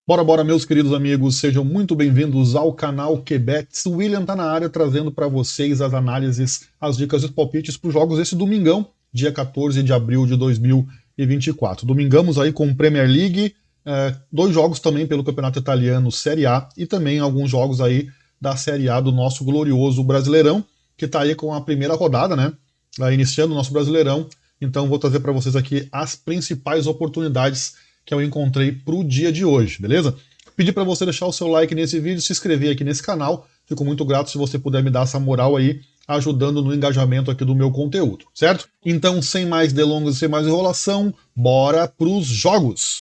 Bora, bora, meus queridos amigos, sejam muito bem-vindos ao canal Quebets. O William tá na área trazendo para vocês as análises, as dicas e os palpites para os jogos desse domingão, dia 14 de abril de 2024. Domingamos aí com Premier League, dois jogos também pelo Campeonato Italiano Série A e também alguns jogos aí da Série A do nosso glorioso Brasileirão, que tá aí com a primeira rodada, né? Iniciando o nosso Brasileirão. Então vou trazer para vocês aqui as principais oportunidades que eu encontrei para o dia de hoje, beleza? Pedir para você deixar o seu like nesse vídeo, se inscrever aqui nesse canal. Fico muito grato se você puder me dar essa moral aí, ajudando no engajamento aqui do meu conteúdo, certo? Então, sem mais delongas e sem mais enrolação, bora pros jogos!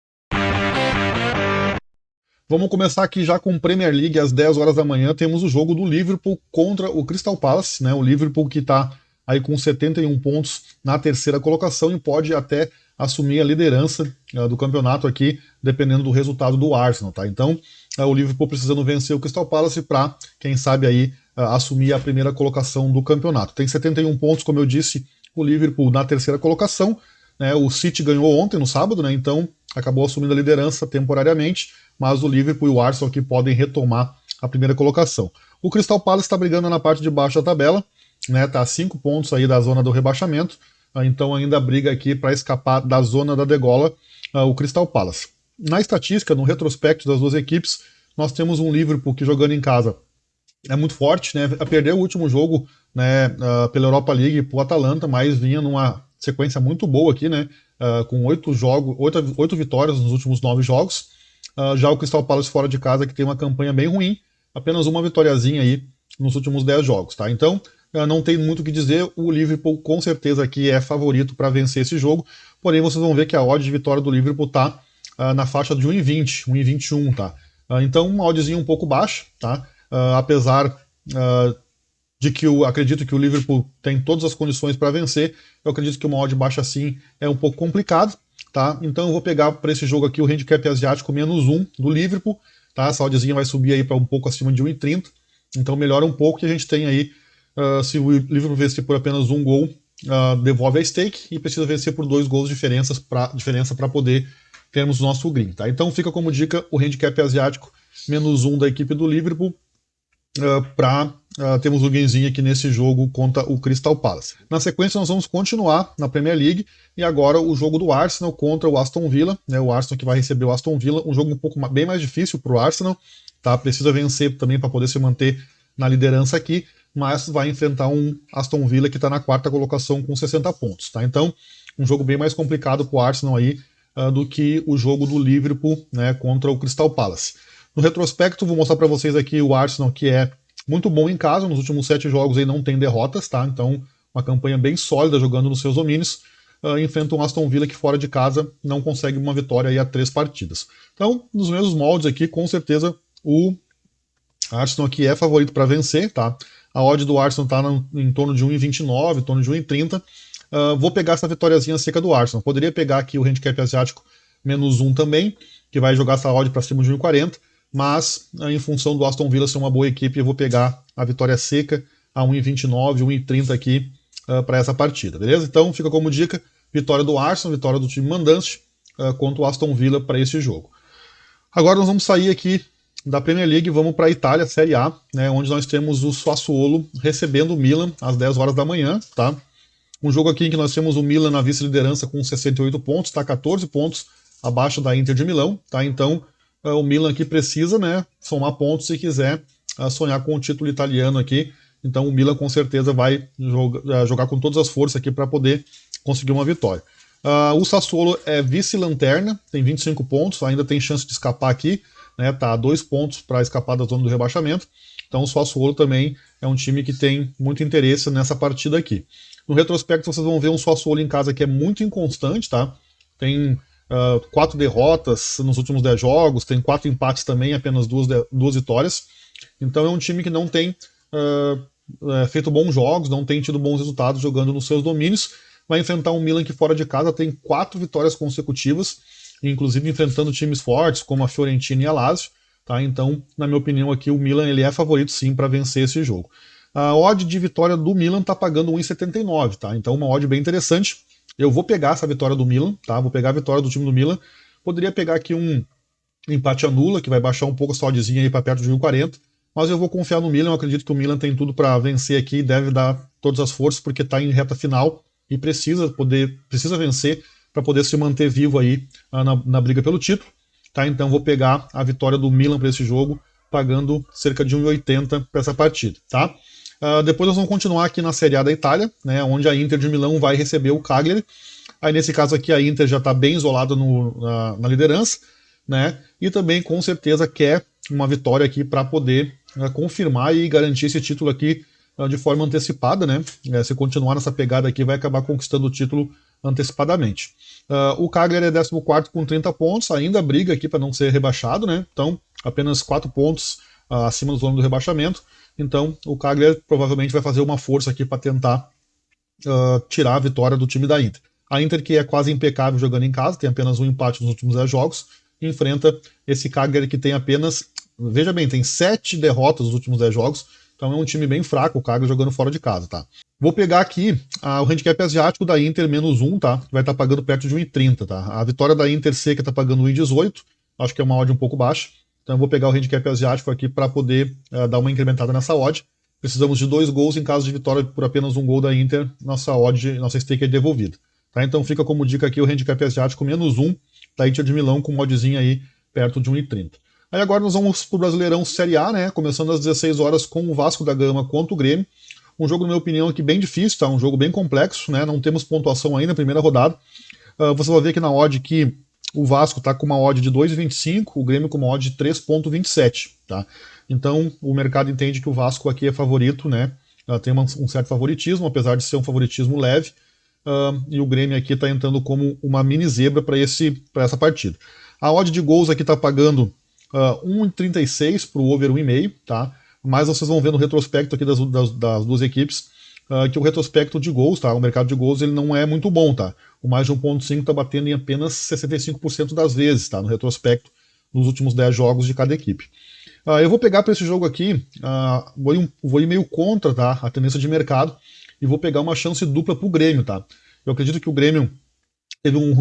Vamos começar aqui já com Premier League, às 10 horas da manhã, temos o jogo do Liverpool contra o Crystal Palace, né? O Liverpool que está aí com 71 pontos na terceira colocação e pode até assumir a liderança do campeonato aqui, dependendo do resultado do Arsenal, tá? Então, o Liverpool precisando vencer o Crystal Palace para, quem sabe aí, assumir a primeira colocação do campeonato. Tem 71 pontos, como eu disse, o Liverpool na terceira colocação, né? O City ganhou ontem, no sábado, né? Então, acabou assumindo a liderança temporariamente, mas o Liverpool e o Arsenal que podem retomar a primeira colocação. O Crystal Palace está brigando na parte de baixo da tabela, né? Tá a 5 pontos aí da zona do rebaixamento, então ainda briga aqui para escapar da zona da degola o Crystal Palace. Na estatística, no retrospecto das duas equipes, nós temos um Liverpool que jogando em casa é muito forte, né? Perdeu o último jogo, né, pela Europa League para o Atalanta, mas vinha numa sequência muito boa aqui, né? Com 8 vitórias nos últimos 9 jogos. Já o Crystal Palace fora de casa, que tem uma campanha bem ruim, apenas uma vitóriazinha aí nos últimos 10 jogos, tá? Então, não tem muito o que dizer, o Liverpool com certeza aqui é favorito para vencer esse jogo, porém vocês vão ver que a odd de vitória do Liverpool tá na faixa de 1,20, 1,21, tá? Então, uma oddzinha um pouco baixa, tá? Apesar de que eu acredito que o Liverpool tem todas as condições para vencer, eu acredito que uma odd baixa assim é um pouco complicado, tá? Então eu vou pegar para esse jogo aqui o handicap asiático -1 do Liverpool, tá? Essa oddzinha vai subir aí para um pouco acima de 1,30, então melhora um pouco que a gente tem aí, se o Liverpool vencer por apenas um gol, devolve a stake e precisa vencer por 2 gols de diferença para poder termos o nosso green, tá? Então fica como dica o handicap asiático -1 da equipe do Liverpool, para termos o gamezinho aqui nesse jogo contra o Crystal Palace. Na sequência nós vamos continuar na Premier League e agora o jogo do Arsenal contra o Aston Villa, né, o Arsenal que vai receber o Aston Villa, um jogo um pouco bem mais difícil para o Arsenal, tá? Precisa vencer também para poder se manter na liderança aqui, mas vai enfrentar um Aston Villa que está na quarta colocação com 60 pontos, tá? Então um jogo bem mais complicado para o Arsenal aí do que o jogo do Liverpool, né, contra o Crystal Palace. No retrospecto, vou mostrar para vocês aqui o Arsenal, que é muito bom em casa, nos últimos 7 jogos aí não tem derrotas, tá? Então, uma campanha bem sólida jogando nos seus domínios. Enfrenta um Aston Villa que fora de casa não consegue uma vitória aí a 3 partidas. Então, nos mesmos moldes aqui, com certeza o Arsenal aqui é favorito para vencer, tá? A odd do Arsenal tá em torno de 1,29, em torno de 1,30. Vou pegar essa vitóriazinha seca do Arsenal. Poderia pegar aqui o handicap asiático -1 também, que vai jogar essa odd para cima de 1,40. Mas, em função do Aston Villa ser uma boa equipe, eu vou pegar a vitória seca a 1,29, 1,30 aqui para essa partida, beleza? Então fica como dica, vitória do Arsenal, vitória do time mandante contra o Aston Villa para esse jogo. Agora nós vamos sair aqui da Premier League e vamos para a Itália, Série A, né, onde nós temos o Sassuolo recebendo o Milan às 10 horas da manhã, tá? Um jogo aqui em que nós temos o Milan na vice-liderança com 68 pontos, tá? 14 pontos abaixo da Inter de Milão, tá? Então o Milan aqui precisa, né, somar pontos se quiser sonhar com o título italiano aqui. Então o Milan com certeza vai jogar com todas as forças aqui para poder conseguir uma vitória. O Sassuolo é vice-lanterna, tem 25 pontos, ainda tem chance de escapar aqui, né, tá a 2 pontos para escapar da zona do rebaixamento. Então o Sassuolo também é um time que tem muito interesse nessa partida aqui. No retrospecto vocês vão ver um Sassuolo em casa que é muito inconstante, tá? Tem 4 derrotas nos últimos 10 jogos, tem 4 empates também, apenas 2 vitórias. Então é um time que não tem feito bons jogos, não tem tido bons resultados jogando nos seus domínios. Vai enfrentar um Milan que fora de casa tem 4 vitórias consecutivas, inclusive enfrentando times fortes como a Fiorentina e a Lazio. Tá? Então, na minha opinião aqui, o Milan ele é favorito sim para vencer esse jogo. A odd de vitória do Milan está pagando 1,79, tá? Então uma odd bem interessante. Eu vou pegar essa vitória do Milan, tá? Vou pegar a vitória do time do Milan. Poderia pegar aqui um empate anula, que vai baixar um pouco essa oddzinha aí para perto de 1,40. Mas eu vou confiar no Milan, eu acredito que o Milan tem tudo para vencer aqui e deve dar todas as forças, porque está em reta final e precisa vencer para poder se manter vivo aí na briga pelo título. Tá? Então vou pegar a vitória do Milan para esse jogo, pagando cerca de 1,80 para essa partida. Tá? Depois nós vamos continuar aqui na Série A da Itália, né, onde a Inter de Milão vai receber o Cagliari. Aí nesse caso aqui a Inter já está bem isolada na liderança, né, e também com certeza quer uma vitória aqui para poder confirmar e garantir esse título aqui de forma antecipada, né? Se continuar nessa pegada aqui, vai acabar conquistando o título antecipadamente. O Cagliari é 14º com 30 pontos, ainda briga aqui para não ser rebaixado, né? Então, apenas 4 pontos acima do zona do rebaixamento. Então, o Cagliari provavelmente vai fazer uma força aqui para tentar tirar a vitória do time da Inter. A Inter, que é quase impecável jogando em casa, tem apenas um empate nos últimos 10 jogos, enfrenta esse Cagliari que tem apenas, veja bem, tem 7 derrotas nos últimos 10 jogos, então é um time bem fraco, o Cagliari jogando fora de casa, tá? Vou pegar aqui o handicap asiático da Inter menos 1, tá? Vai estar pagando perto de 1,30, tá? A vitória da Inter seca está pagando 1,18, acho que é uma odd um pouco baixa, então eu vou pegar o handicap asiático aqui para poder dar uma incrementada nessa odd. Precisamos de 2 gols em caso de vitória por apenas um gol da Inter, nossa stake é devolvida. Tá? Então fica como dica aqui o handicap asiático menos 1 da Inter de Milão com oddzinha aí perto de 1,30. Aí agora nós vamos pro Brasileirão Série A, né? Começando às 16 horas com o Vasco da Gama contra o Grêmio. Um jogo, na minha opinião, aqui bem difícil, tá? Um jogo bem complexo, né? Não temos pontuação ainda na primeira rodada. Você vai ver aqui na odd que o Vasco tá com uma odd de 2,25, o Grêmio com uma odd de 3,27, tá? Então o mercado entende que o Vasco aqui é favorito, né? Tem um certo favoritismo, apesar de ser um favoritismo leve. E o Grêmio aqui está entrando como uma mini zebra para essa partida. A odd de gols aqui está pagando 1,36 para o over 1,5, tá? Mas vocês vão ver no retrospecto aqui das duas equipes que o retrospecto de gols, tá? O mercado de gols ele não é muito bom, tá? O mais de 1,5 está batendo em apenas 65% das vezes, tá? No retrospecto nos últimos 10 jogos de cada equipe. Eu vou pegar para esse jogo aqui, vou ir meio contra, tá? A tendência de mercado e vou pegar uma chance dupla para o Grêmio, tá? Eu acredito que o Grêmio teve um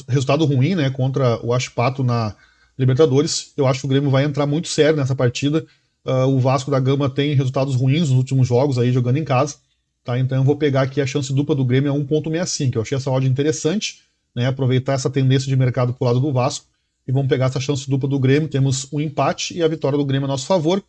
resultado ruim, né, contra o Achipato na Libertadores. Eu acho que o Grêmio vai entrar muito sério nessa partida. O Vasco da Gama tem resultados ruins nos últimos jogos aí jogando em casa, tá? Então eu vou pegar aqui a chance dupla do Grêmio a 1,65. Eu achei essa odd interessante, né? Aproveitar essa tendência de mercado pro lado do Vasco e vamos pegar essa chance dupla do Grêmio. Temos um empate e a vitória do Grêmio a nosso favor,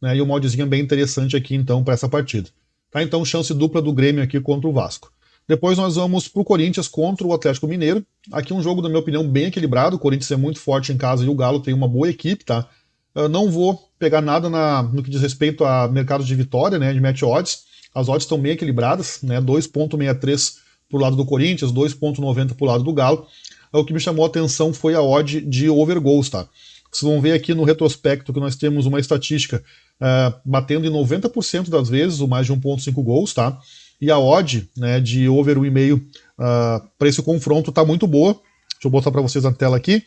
né? E uma oddzinha bem interessante aqui então para essa partida. Tá? Então chance dupla do Grêmio aqui contra o Vasco. Depois nós vamos para o Corinthians contra o Atlético Mineiro. Aqui um jogo, na minha opinião, bem equilibrado. O Corinthians é muito forte em casa e o Galo tem uma boa equipe, tá? Eu não vou pegar nada no que diz respeito a mercado de vitória, né, de match odds. As odds estão bem equilibradas, né, 2,63 pro lado do Corinthians, 2,90 pro lado do Galo. O que me chamou a atenção foi a odd de over goals, tá? Vocês vão ver aqui no retrospecto que nós temos uma estatística batendo em 90% das vezes o mais de 1,5 gols, tá? E a odd, né, de over 1,5 para esse confronto tá muito boa. Deixa eu botar para vocês na tela aqui.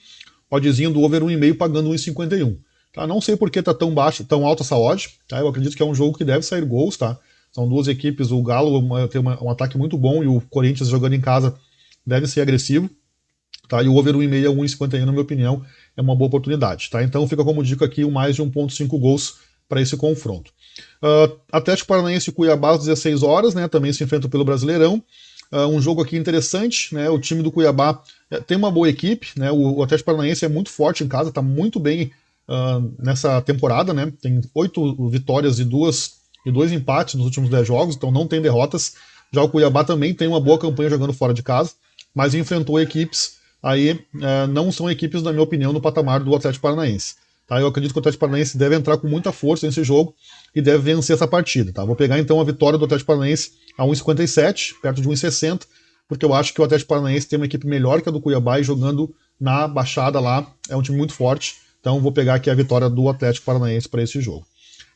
Oddzinho do over 1,5 pagando 1,51. Tá? Não sei por que tá tão baixa, tão alta essa odd. Tá? Eu acredito que é um jogo que deve sair gols, tá? São duas equipes, o Galo tem um ataque muito bom e o Corinthians jogando em casa deve ser agressivo. Tá? E o over 1,5 a 1,51, na minha opinião, é uma boa oportunidade. Tá? Então fica como dica aqui o mais de 1,5 gols para esse confronto. Atlético Paranaense e Cuiabá às 16 horas, né? Também se enfrentam pelo Brasileirão. Um jogo aqui interessante, né? O time do Cuiabá tem uma boa equipe, né? O Atlético Paranaense é muito forte em casa, está muito bem nessa temporada, né? Tem 8 vitórias e 2 empates nos últimos 10 jogos, então não tem derrotas. Já o Cuiabá também tem uma boa campanha jogando fora de casa, mas enfrentou equipes aí, não são equipes, na minha opinião, no patamar do Atlético Paranaense. Tá? Eu acredito que o Atlético Paranaense deve entrar com muita força nesse jogo e deve vencer essa partida. Tá? Vou pegar então a vitória do Atlético Paranaense a 1,57, perto de 1,60, porque eu acho que o Atlético Paranaense tem uma equipe melhor que a do Cuiabá e jogando na Baixada lá, é um time muito forte. Então vou pegar aqui a vitória do Atlético Paranaense para esse jogo.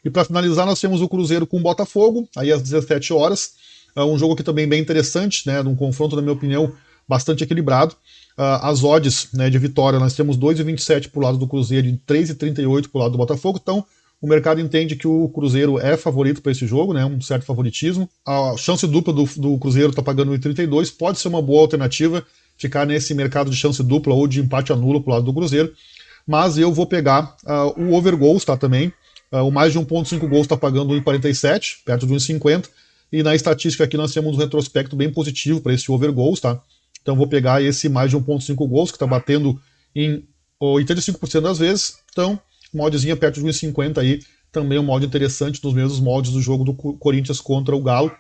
E para finalizar, nós temos o Cruzeiro com o Botafogo, aí às 17 horas. Um jogo aqui também bem interessante, né? Um confronto, na minha opinião, bastante equilibrado. As odds, né, de vitória, nós temos 2,27 para o lado do Cruzeiro e 3,38 para o lado do Botafogo. Então o mercado entende que o Cruzeiro é favorito para esse jogo, né? Um certo favoritismo. A chance dupla do Cruzeiro está pagando 1,32, pode ser uma boa alternativa ficar nesse mercado de chance dupla ou de empate a nulo para o lado do Cruzeiro. mas eu vou pegar o over goals, tá, também. O mais de 1.5 gols está pagando 1,47, perto de 1,50, e na estatística aqui nós temos um retrospecto bem positivo para esse over goals, tá? Então vou pegar esse mais de 1.5 gols, que está batendo em 85% das vezes, então moddzinha perto de 1,50 aí, também um mod interessante nos mesmos mods do jogo do Corinthians contra o Galo,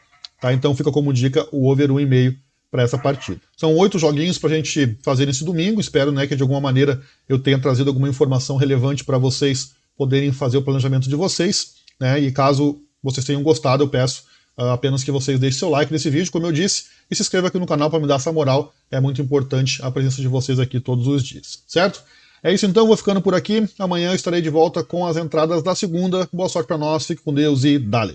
tá? Então fica como dica o over 1,5 para essa partida. São 8 joguinhos para a gente fazer nesse domingo. Espero, né, que de alguma maneira eu tenha trazido alguma informação relevante para vocês poderem fazer o planejamento de vocês, né? E caso vocês tenham gostado, eu peço apenas que vocês deixem seu like nesse vídeo, como eu disse, e se inscreva aqui no canal para me dar essa moral. É muito importante a presença de vocês aqui todos os dias, certo? É isso então, vou ficando por aqui. Amanhã eu estarei de volta com as entradas da segunda. Boa sorte para nós, fique com Deus e dale!